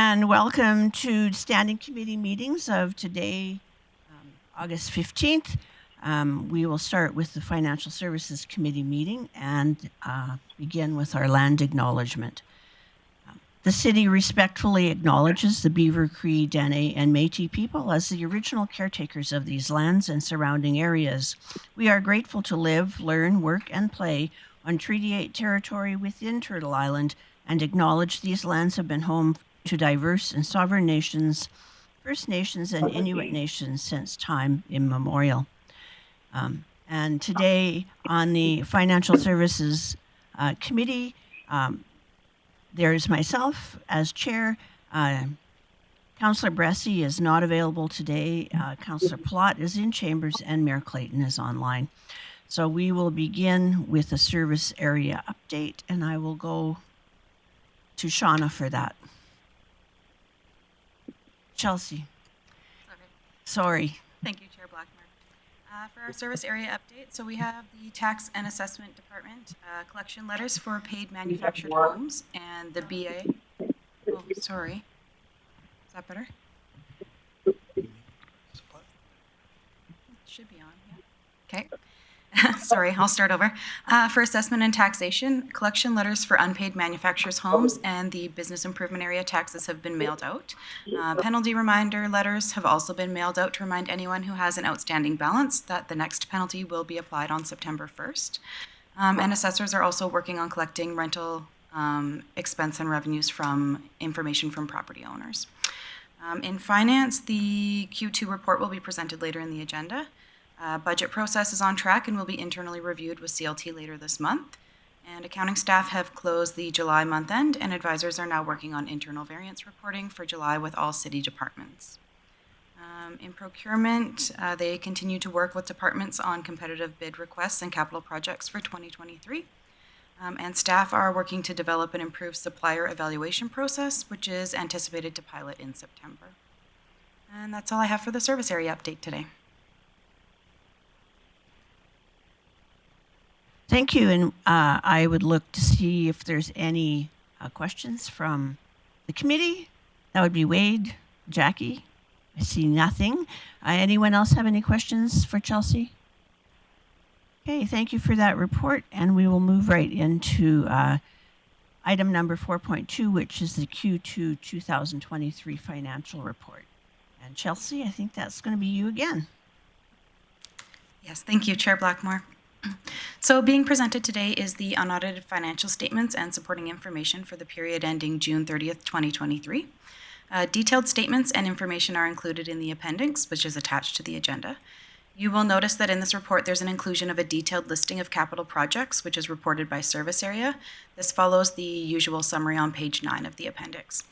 and welcome to standing committee meetings of today, August 15th. We will start with the Financial Services Committee meeting and begin with our land acknowledgement. The city respectfully acknowledges the Beaver, Cree, Dene, and Métis people as the original caretakers of these lands and surrounding areas. We are grateful to live, learn, work, and play on Treaty 8 territory within Turtle Island and acknowledge these lands have been home to diverse and sovereign nations, First Nations, and Inuit nations since time immemorial. And today on the Financial Services Committee, there's myself as chair. Councillor Bressie is not available today. Councillor Plott is in chambers and Mayor Clayton is online. So we will begin with a service area update, and I will go to Shauna for that. Chelsea. Sorry. Thank you, Chair Blackmer. For our service area update, so we have the Tax and Assessment Department collection letters for paid manufactured homes and the BA. Oh, sorry. Is that better? It should be on, yeah. Okay. Sorry, I'll start over. For assessment and taxation, collection letters for unpaid manufacturers' homes and the business improvement area taxes have been mailed out. Penalty reminder letters have also been mailed out to remind anyone who has an outstanding balance that the next penalty will be applied on September 1st. And assessors are also working on collecting rental expense and revenues from information from property owners. In finance, the Q2 report will be presented later in the agenda. Budget process is on track and will be internally reviewed with CLT later this month. And accounting staff have closed the July month end, and advisors are now working on internal variance reporting for July with all city departments. In procurement, they continue to work with departments on competitive bid requests and capital projects for 2023. And staff are working to develop an improved supplier evaluation process, which is anticipated to pilot in September. And that's all I have for the service area update today. Thank you, and I would look to see if there's any questions from the committee. That would be Wade, Jackie. I see nothing. Anyone else have any questions for Chelsea? Okay, thank you for that report, and we will move right into item number 4.2, which is the Q2 2023 financial report. And Chelsea, I think that's going to be you again. Yes, thank you, Chair Blackmore. So being presented today is the unaudited financial statements and supporting information for the period ending June 30th, 2023. Detailed statements and information are included in the appendix, which is attached to the agenda. You will notice that in this report, there's an inclusion of a detailed listing of capital projects, which is reported by service area. This follows the usual summary on page 9 of the appendix.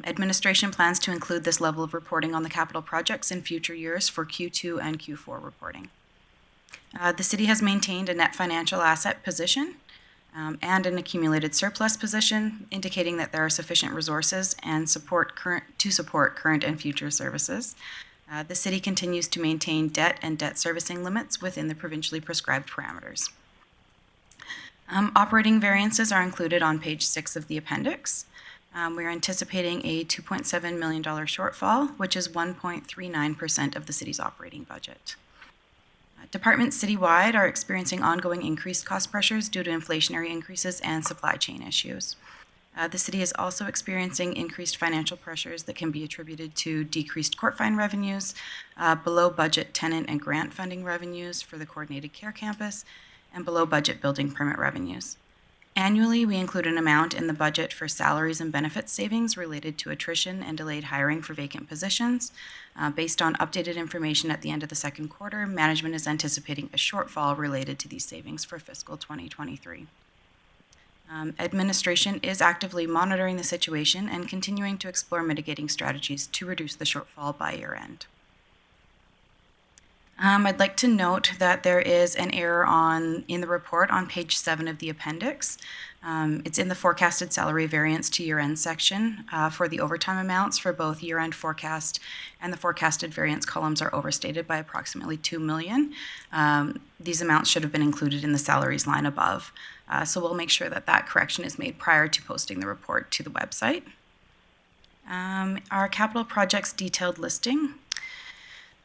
Administration plans to include this level of reporting on the capital projects in future years for Q2 and Q4 reporting. The city has maintained a net financial asset position and an accumulated surplus position, indicating that there are sufficient resources and support current and future services. The city continues to maintain debt and debt servicing limits within the provincially prescribed parameters. Operating variances are included on page 6 of the appendix. We're anticipating a $2.7 million shortfall, which is 1.39% of the city's operating budget. Departments citywide are experiencing ongoing increased cost pressures due to inflationary increases and supply chain issues. The city is also experiencing increased financial pressures that can be attributed to decreased court fine revenues, below budget tenant and grant funding revenues for the coordinated care campus, and below budget building permit revenues. Annually, we include an amount in the budget for salaries and benefits savings related to attrition and delayed hiring for vacant positions. Based on updated information at the end of the second quarter, management is anticipating a shortfall related to these savings for fiscal 2023. Administration is actively monitoring the situation and continuing to explore mitigating strategies to reduce the shortfall by year end. I'd like to note that there is an error in the report on page 7 of the appendix. It's in the forecasted salary variance to year-end section for the overtime amounts for both year-end forecast and the forecasted variance columns are overstated by approximately $2 million. These amounts should have been included in the salaries line above. So we'll make sure that that correction is made prior to posting the report to the website. Our capital projects detailed listing.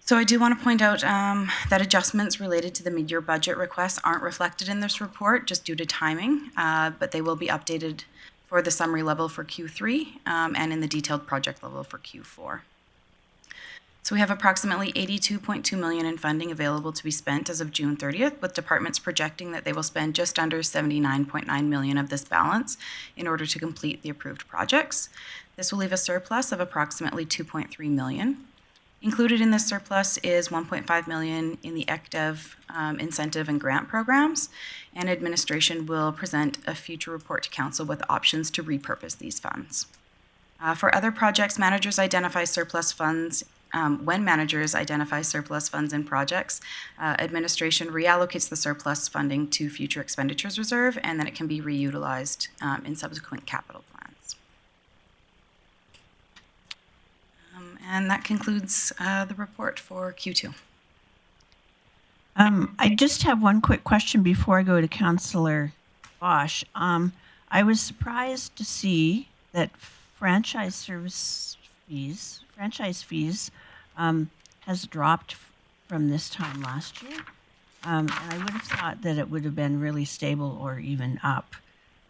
So I do want to point out that adjustments related to the mid-year budget requests aren't reflected in this report just due to timing, but they will be updated for the summary level for Q3 and in the detailed project level for Q4. So we have approximately $82.2 million in funding available to be spent as of June 30th, with departments projecting that they will spend just under $79.9 million of this balance in order to complete the approved projects. This will leave a surplus of approximately $2.3 million. Included in this surplus is $1.5 million in the ECDEV incentive and grant programs, and administration will present a future report to council with options to repurpose these funds. For other projects, managers identify surplus funds. When managers identify surplus funds in projects, administration reallocates the surplus funding to future expenditures reserve, and then it can be reutilized in subsequent capital plans. And that concludes the report for Q2. I just have one quick question before I go to Councillor Bosch. I was surprised to see that franchise fees has dropped from this time last year. And I would have thought that it would have been really stable or even up.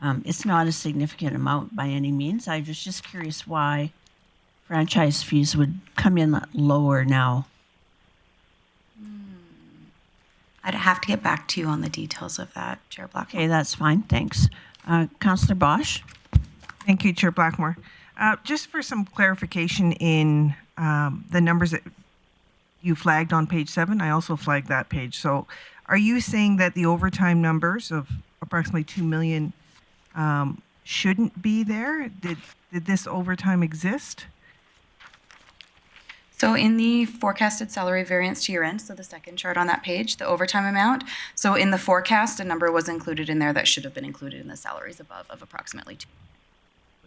It's not a significant amount by any means. I was just curious why franchise fees would come in lower now. I'd have to get back to you on the details of that, Chair Blackmore. Okay, that's fine. Thanks. Councillor Bosch? Thank you, Chair Blackmore. Just for some clarification in the numbers that you flagged on page 7, I also flagged that page. So are you saying that the overtime numbers of approximately $2 million shouldn't be there? Did this overtime exist? So in the forecasted salary variance to year end, so the second chart on that page, the overtime amount. So in the forecast, a number was included in there that should have been included in the salaries above of approximately 2.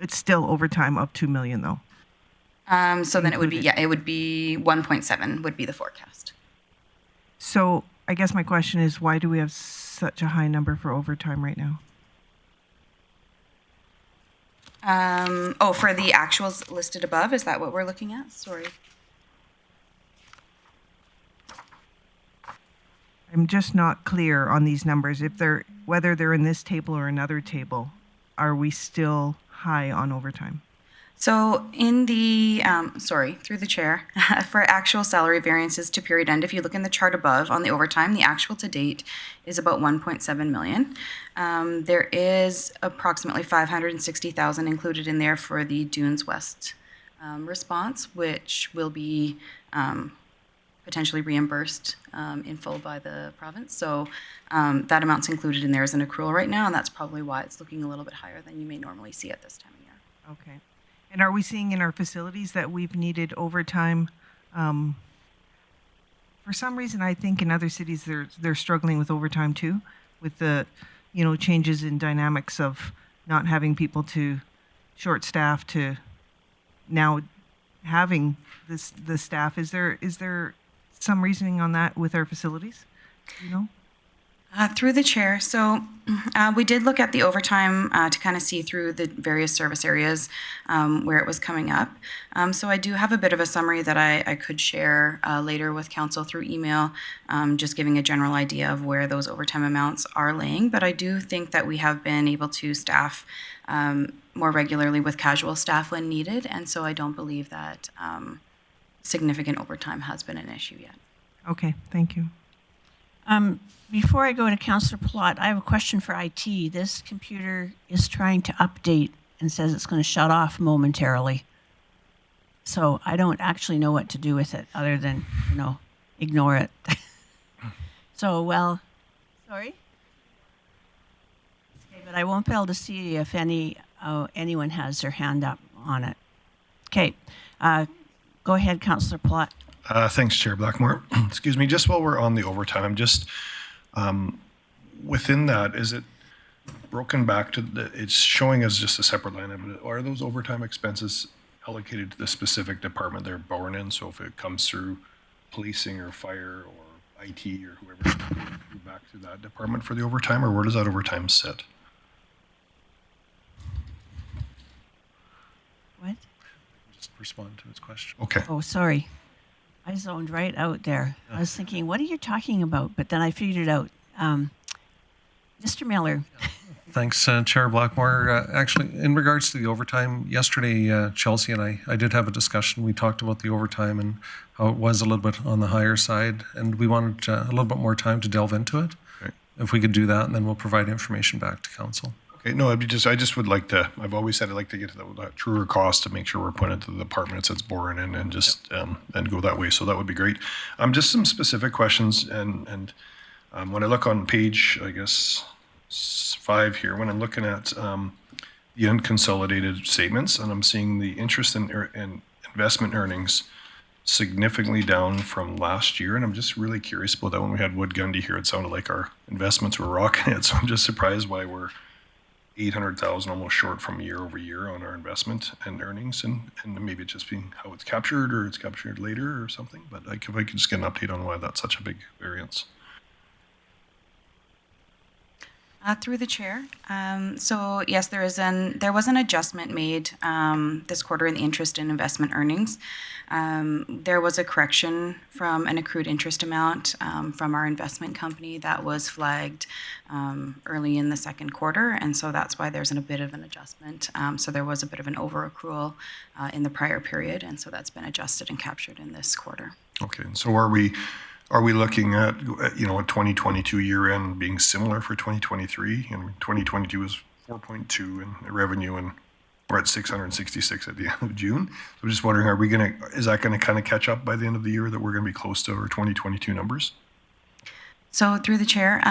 It's still overtime of $2 million though. So then it would be, it would be 1.7 would be the forecast. So I guess my question is, why do we have such a high number for overtime right now? For the actuals listed above, is that what we're looking at? Sorry. I'm just not clear on these numbers. Whether they're in this table or another table, are we still high on overtime? So in the, through the chair, for actual salary variances to period end, if you look in the chart above on the overtime, the actual to date is about 1.7 million. There is approximately 560,000 included in there for the Dunes West response, which will be potentially reimbursed in full by the province. So that amount's included in there as an accrual right now, and that's probably why it's looking a little bit higher than you may normally see at this time of year. Okay. And are we seeing in our facilities that we've needed overtime? For some reason, I think in other cities they're struggling with overtime too, with the changes in dynamics of not having people to short staff to now having the staff. Is there some reasoning on that with our facilities? Through the chair, so we did look at the overtime to kind of see through the various service areas where it was coming up. So I do have a bit of a summary that I could share later with council through email, just giving a general idea of where those overtime amounts are laying. But I do think that we have been able to staff more regularly with casual staff when needed, and so I don't believe that significant overtime has been an issue yet. Okay, thank you. Before I go to Councillor Plott, I have a question for IT. This computer is trying to update and says it's going to shut off momentarily. So I don't actually know what to do with it other than, ignore it. So, sorry? Okay, but I won't be able to see if anyone has their hand up on it. Okay, go ahead, Councillor Plott. Thanks, Chair Blackmore. Excuse me, just while we're on the overtime, I'm just, within that, is it broken back to, it's showing as just a separate line item, are those overtime expenses allocated to the specific department they're born in? So if it comes through policing or fire or IT or whoever, back to that department for the overtime, or where does that overtime sit? What? respond to his question. Okay. Oh, sorry. I zoned right out there. I was thinking, what are you talking about? But then I figured it out. Mr. Miller. Thanks, Chair Blackmore. Actually, in regards to the overtime, yesterday, Chelsea and I did have a discussion. We talked about the overtime and how it was a little bit on the higher side, and we wanted a little bit more time to delve into it. Okay. If we could do that, and then we'll provide information back to council. Okay, no, I just would like to, I've always said I'd like to get to that truer cost to make sure we're putting it to the departments that's boring in and just, and go that way. So that would be great. Just some specific questions and when I look on page, I guess, 5 here, when I'm looking at the unconsolidated statements, and I'm seeing the interest and investment earnings significantly down from last year, and I'm just really curious about that. When we had Wood Gundy here, it sounded like our investments were rocking it, so I'm just surprised why we're 800,000 almost short from year over year on our investment and earnings, and maybe it's just being how it's captured or it's captured later or something, but like if I could just get an update on why that's such a big variance. Through the chair. So yes, there was an adjustment made this quarter in the interest and investment earnings. There was a correction from an accrued interest amount from our investment company that was flagged early in the second quarter, and so that's why there's a bit of an adjustment. So there was a bit of an over-accrual in the prior period, and so that's been adjusted and captured in this quarter. Okay, so are we looking at, a 2022 year end being similar for 2023? And 2022 was 4.2 in revenue, and we're at 666 at the end of June. So I'm just wondering, is that going to kind of catch up by the end of the year, that we're going to be close to our 2022 numbers? So through the chair,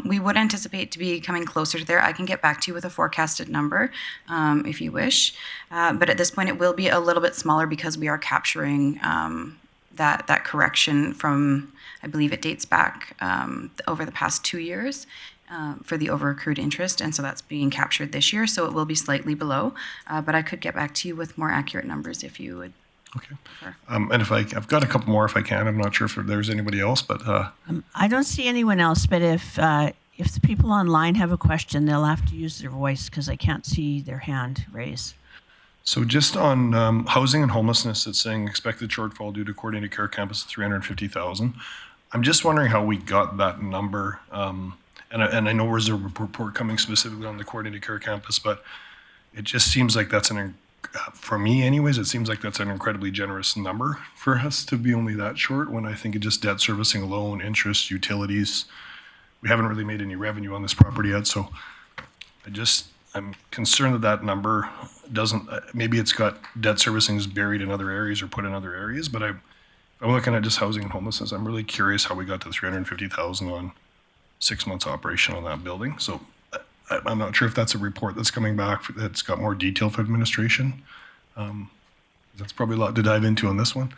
we would anticipate to be coming closer to there. I can get back to you with a forecasted number if you wish. But at this point, it will be a little bit smaller because we are capturing that correction from, I believe it dates back over the past 2 years for the over-accrued interest, and so that's being captured this year, so it will be slightly below, but I could get back to you with more accurate numbers if you would. Okay. Sure. And if I've got a couple more if I can. I'm not sure if there's anybody else, but I don't see anyone else, but if the people online have a question, they'll have to use their voice because I can't see their hand raised. so just on housing and homelessness, it's saying expected shortfall due to coordinated care campus of 350,000. I'm just wondering how we got that number. And I know there's a report coming specifically on the coordinated care campus, but it just seems like that's for me anyways, it seems like that's an incredibly generous number for us to be only that short, when I think it just debt servicing alone, interest, utilities. We haven't really made any revenue on this property yet, so I'm concerned that number doesn't, maybe it's got debt servicing is buried in other areas or put in other areas, but I'm looking at just housing and homelessness. I'm really curious how we got to 350,000 on 6 months operation on that building. So I'm not sure if that's a report that's coming back that's got more detail for administration. That's probably a lot to dive into on this one.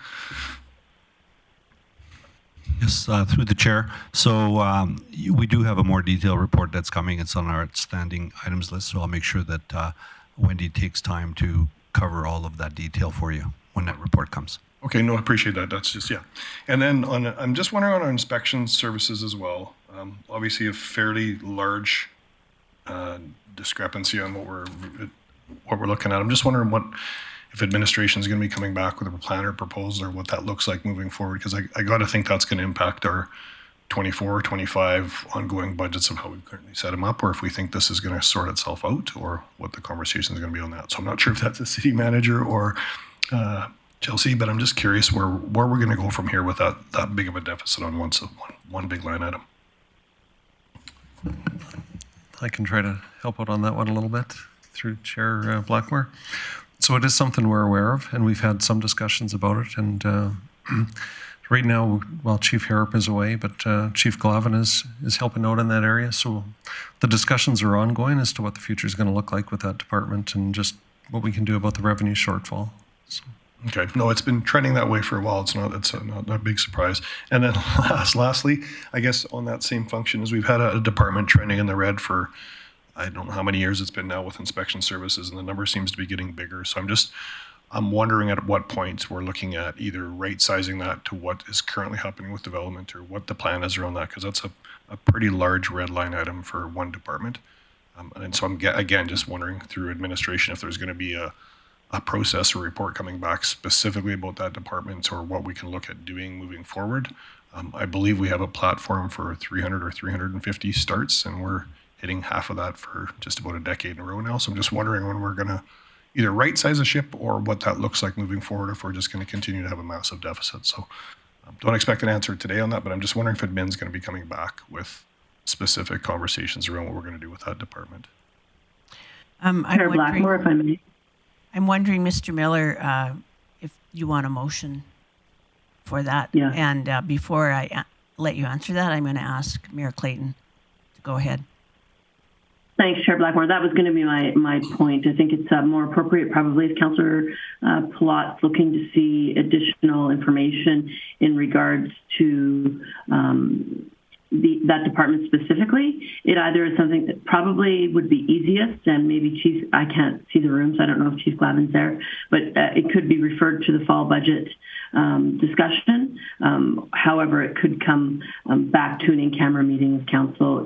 Yes, through the chair. So we do have a more detailed report that's coming. It's on our outstanding items list, so I'll make sure that Wendy takes time to cover all of that detail for you when that report comes. Okay, no, I appreciate that. That's just, yeah. And then I'm just wondering on our inspection services as well. Obviously a fairly large discrepancy on what we're looking at. I'm just wondering if administration is going to be coming back with a plan or proposal, or what that looks like moving forward, because I got to think that's going to impact our 24, 25 ongoing budgets of how we currently set them up, or if we think this is going to sort itself out, or what the conversation is going to be on that. So I'm not sure if that's a city manager or Chelsea, but I'm just curious where we're going to go from here with that big of a deficit on one big line item. I can try to help out on that one a little bit through Chair Blackmore. So it is something we're aware of, and we've had some discussions about it. And right now, well, Chief Harrop is away, but Chief Glavin is helping out in that area. So the discussions are ongoing as to what the future is going to look like with that department, and just what we can do about the revenue shortfall. So. Okay, no, it's been trending that way for a while. It's not a big surprise. And then lastly, I guess on that same function, is we've had a department trending in the red for, I don't know how many years it's been now with inspection services, and the number seems to be getting bigger. So I'm wondering at what point we're looking at either right sizing that to what is currently happening with development, or what the plan is around that, because that's a pretty large red line item for one department. And so I'm again just wondering through administration if there's going to be a a process or report coming back specifically about that department or what we can look at doing moving forward. I believe we have a platform for 300 or 350 starts, and we're hitting half of that for just about a decade in a row now. So I'm just wondering when we're going to either right-size a ship or what that looks like moving forward, if we're just going to continue to have a massive deficit. So don't expect an answer today on that, but I'm just wondering if admin's going to be coming back with specific conversations around what we're going to do with that department. Chair Blackmore, if I may. I'm wondering, Mr. Miller, if you want a motion for that. Yeah. And before I let you answer that, I'm going to ask Mayor Clayton to go ahead. Thanks, Chair Blackmore. That was going to be my point. I think it's more appropriate probably if Councillor Plot's looking to see additional information in regards to that department specifically. It either is something that probably would be easiest, and maybe Chief, I can't see the room, so I don't know if Chief Glavin's there, but it could be referred to the fall budget discussion. However, it could come back to an in-camera meeting with Council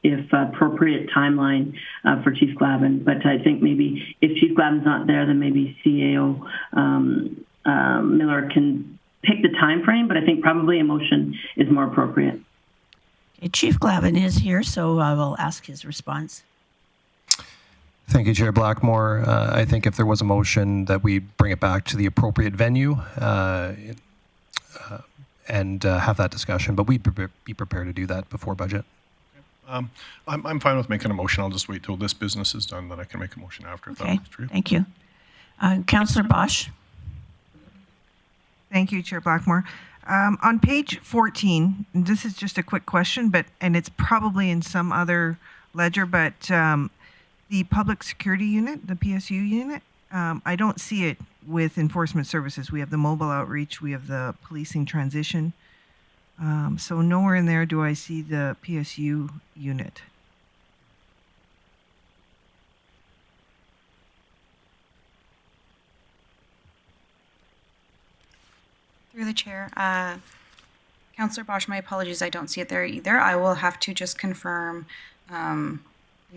if appropriate timeline for Chief Glavin. But I think maybe if Chief Glavin's not there, then maybe CAO Miller can pick the time frame, but I think probably a motion is more appropriate. Chief Glavin is here, so I will ask his response. Thank you, Chair Blackmore. I think if there was a motion that we bring it back to the appropriate venue and have that discussion, but we'd be prepared to do that before budget. I'm fine with making a motion. I'll just wait till this business is done, then I can make a motion after. If Okay, that true. thank you. Councillor Bosch. Thank you, Chair Blackmore. On page 14, and this is just a quick question, and it's probably in some other ledger, but the Public Security Unit, the PSU unit, I don't see it with Enforcement Services. We have the mobile outreach, we have the policing transition. So nowhere in there do I see the PSU unit. Through the chair, Councillor Bosch, my apologies, I don't see it there either. I will have to just confirm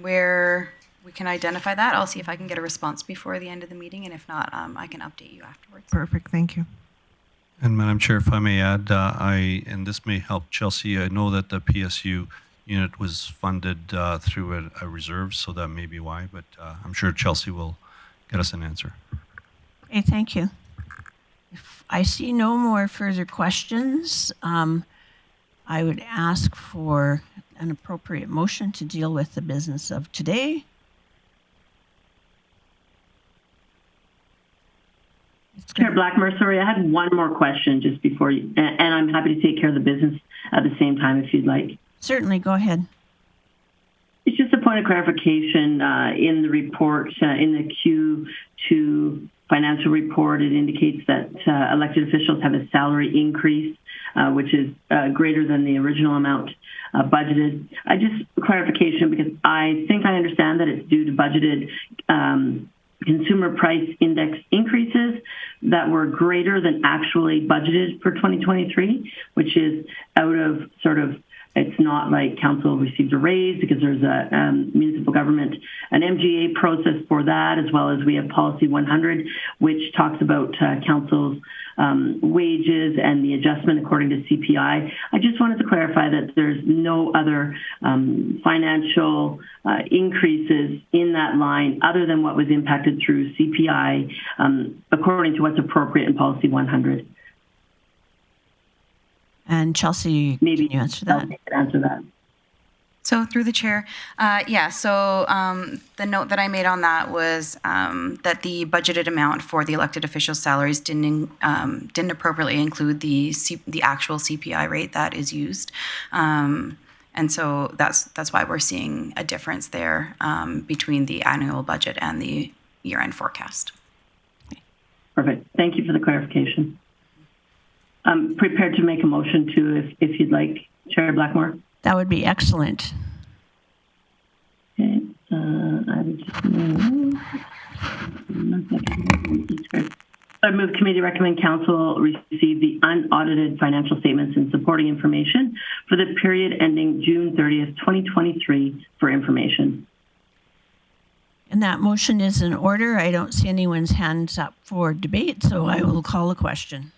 where we can identify that. I'll see if I can get a response before the end of the meeting, and if not, I can update you afterwards. Perfect, thank you. And Madam Chair, if I may add, and this may help Chelsea, I know that the PSU unit was funded through a reserve, so that may be why, but I'm sure Chelsea will get us an answer. Okay, thank you. If I see no more further questions, I would ask for an appropriate motion to deal with the business of today. Chair Blackmore, sorry, I had one more question just before you, and I'm happy to take care of the business at the same time if you'd like. Certainly, go ahead. It's just a point of clarification in the report, in the Q2 financial report, it indicates that elected officials have a salary increase, which is greater than the original amount budgeted. I just clarification because I think I understand that it's due to budgeted consumer price index increases that were greater than actually budgeted for 2023, which is out of sort of, it's not like council received a raise because there's a municipal government, an MGA process for that, as well as we have Policy 100, which talks about council's wages and the adjustment according to CPI. I just wanted to clarify that there's no other financial increases in that line other than what was impacted through CPI according to what's appropriate in Policy 100. And Chelsea, Maybe can you answer that? Answer that. So through the chair, the note that I made on that was that the budgeted amount for the elected officials' salaries didn't appropriately include the actual CPI rate that is used, and so that's why we're seeing a difference there between the annual budget and the year-end forecast. Perfect. Thank you for the clarification. I'm prepared to make a motion to, if you'd like, Chair Blackmore. That would be excellent. Okay, I would just move. I move committee recommend council receive the unaudited financial statements and supporting information for the period ending June 30th, 2023 for information. And that motion is in order. I don't see anyone's hands up for debate, so I will call a question.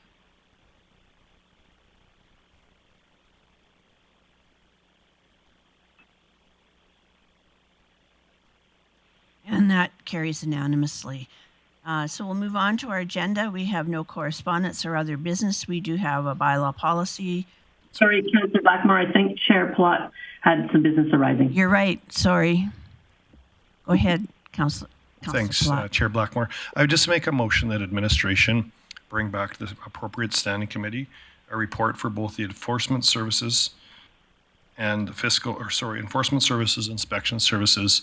And that carries unanimously. So we'll move on to our agenda. We have no correspondence or other business. We do have a bylaw policy. Sorry, Councillor Blackmore, I think Chair Plott had some business arising. You're right. Sorry. Go ahead, Councillor. Thanks, Plott. Chair Blackmore. I would just make a motion that administration bring back to the appropriate standing committee a report for both the enforcement services and the enforcement services, inspection services,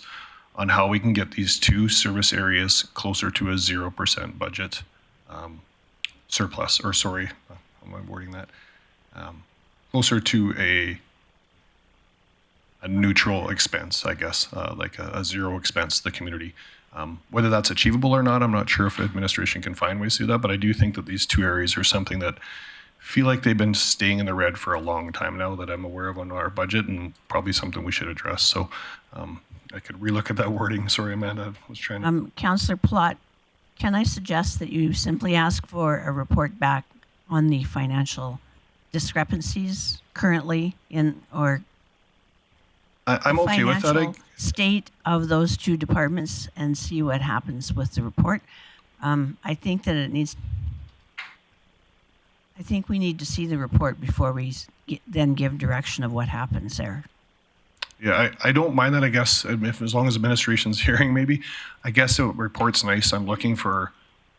on how we can get these two service areas closer to a 0% budget surplus, or sorry, how am I wording that? Closer to a neutral expense, I guess, like a zero expense to the community. Whether that's achievable or not, I'm not sure if administration can find ways to do that, but I do think that these two areas are something that feel like they've been staying in the red for a long time now that I'm aware of on our budget, and probably something we should address. So I could relook at that wording. Sorry, Amanda, I was trying to... Councillor Plott, can I suggest that you simply ask for a report back on the financial discrepancies currently in, or I'm okay with that. financial state of those two departments, and see what happens with the report? I think that I think we need to see the report before we then give direction of what happens there. Yeah, I don't mind that, I guess, as long as administration's hearing, maybe. I guess the report's nice. I'm looking for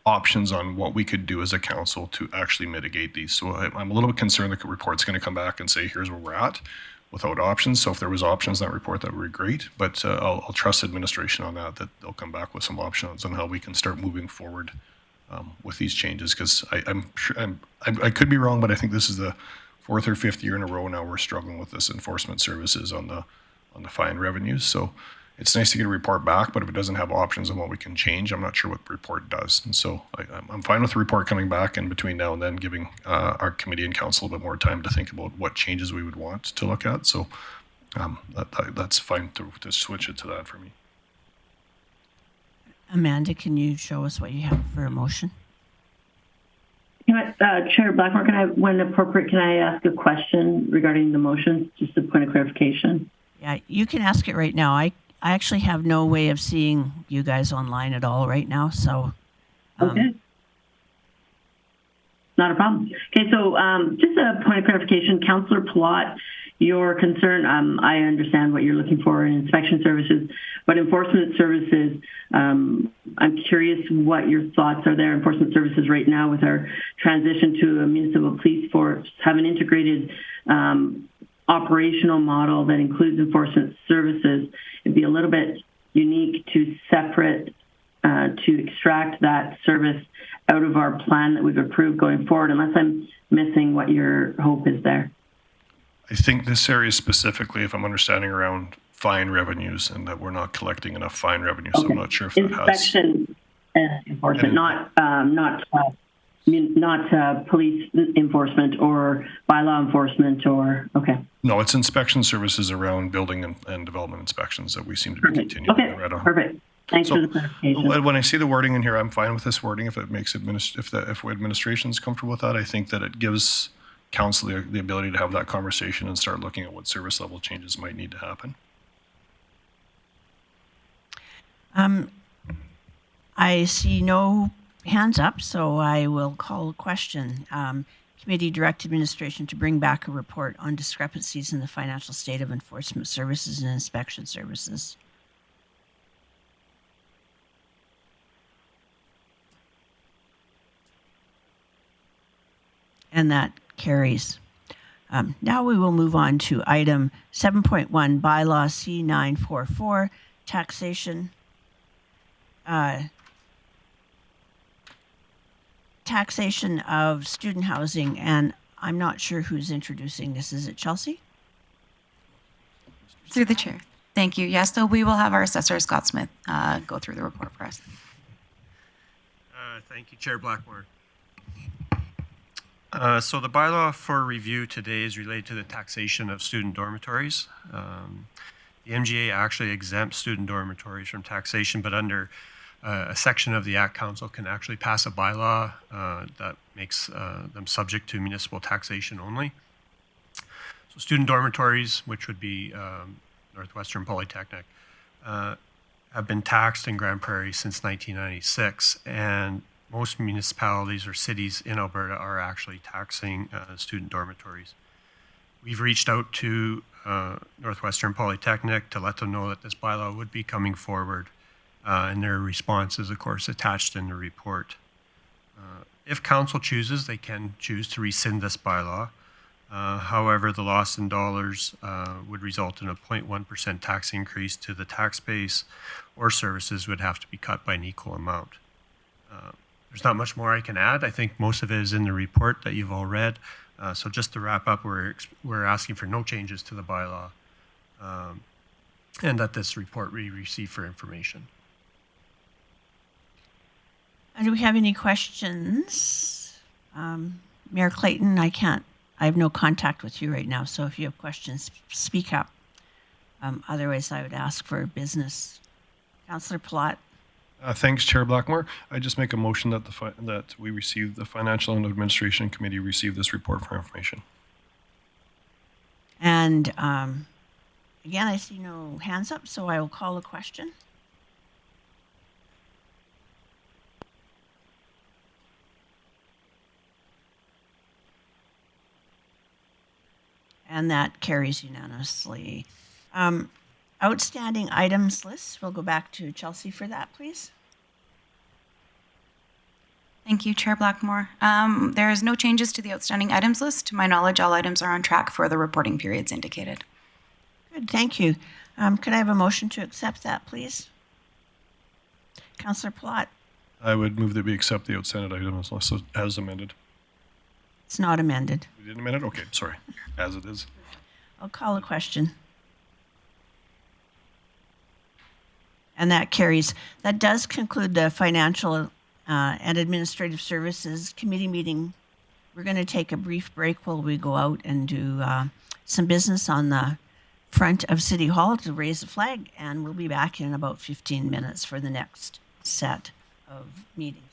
options on what we could do as a council to actually mitigate these. So I'm a little bit concerned that the report's going to come back and say, here's where we're at, without options. So if there was options in that report, that would be great. But I'll trust administration on that they'll come back with some options on how we can start moving forward with these changes. Because I could be wrong, but I think this is the 4th or 5th year in a row now we're struggling with this enforcement services on the fine revenues. So it's nice to get a report back, but if it doesn't have options on what we can change, I'm not sure what the report does. And so I'm fine with the report coming back, and between now and then giving our committee and council a bit more time to think about what changes we would want to look at. So that's fine to switch it to that for me. Amanda, can you show us what you have for a motion? Chair Blackmore, when appropriate, can I ask a question regarding the motion? Just a point of clarification. Yeah, you can ask it right now. I actually have no way of seeing you guys online at all right now, so. Okay. Not a problem. Okay, so just a point of clarification, Councillor Plott, your concern, I understand what you're looking for in inspection services, but enforcement services, I'm curious what your thoughts are there. Enforcement services right now, with our transition to a municipal police force, have an integrated operational model that includes enforcement services. It'd be a little bit unique to separate, to extract that service out of our plan that we've approved going forward, unless I'm missing what your hope is there. I think this area specifically, if I'm understanding, around fine revenues, and that we're not collecting enough fine revenue. So I'm not sure if that has... Inspection enforcement, not police enforcement or bylaw enforcement, or, okay. No, it's inspection services around building and development inspections that we seem to be continuing. Okay, perfect. Thanks for the clarification. When I see the wording in here, I'm fine with this wording. If it makes if administration is comfortable with that, I think that it gives council the ability to have that conversation and start looking at what service level changes might need to happen. I see no hands up, so I will call a question. Committee direct administration to bring back a report on discrepancies in the financial state of enforcement services and inspection services. And that carries. Now we will move on to item 7.1, Bylaw C944, Taxation. Taxation of student housing, and I'm not sure who's introducing this. Is it Chelsea? Through the chair. Thank you. Yes, so we will have our assessor, Scott Smith, go through the report for us. Thank you, Chair Blackmore. So the bylaw for review today is related to the taxation of student dormitories. The MGA actually exempts student dormitories from taxation, but under a section of the Act, Council can actually pass a bylaw that makes them subject to municipal taxation only. So student dormitories, which would be Northwestern Polytechnic, have been taxed in Grande Prairie since 1996, and most municipalities or cities in Alberta are actually taxing student dormitories. We've reached out to Northwestern Polytechnic to let them know that this bylaw would be coming forward, and their response is, of course, attached in the report. If council chooses, they can choose to rescind this bylaw. However, the loss in dollars would result in a 0.1% tax increase to the tax base, or services would have to be cut by an equal amount. There's not much more I can add. I think most of it is in the report that you've all read. So just to wrap up, we're asking for no changes to the bylaw, and that this report we receive for information. Do we have any questions? Mayor Clayton, I have no contact with you right now, so if you have questions, speak up. Otherwise, I would ask for business. Councillor Plott. Thanks, Chair Blackmore. I just make a motion that that we receive, the Financial and Administration Committee receive this report for information. And again, I see no hands up, so I will call a question. And that carries unanimously. Outstanding items list. We'll go back to Chelsea for that, please. Thank you, Chair Blackmore. There is no changes to the outstanding items list. To my knowledge, all items are on track for the reporting periods indicated. Good, thank you. Could I have a motion to accept that, please? Councillor Plott. I would move that we accept the outstanding items list as amended. It's not amended. We didn't amend it? Okay, sorry. As it is. I'll call a question. And that carries. That does conclude the Financial and Administrative Services Committee meeting. We're going to take a brief break while we go out and do some business on the front of City Hall to raise a flag, and we'll be back in about 15 minutes for the next set of meetings.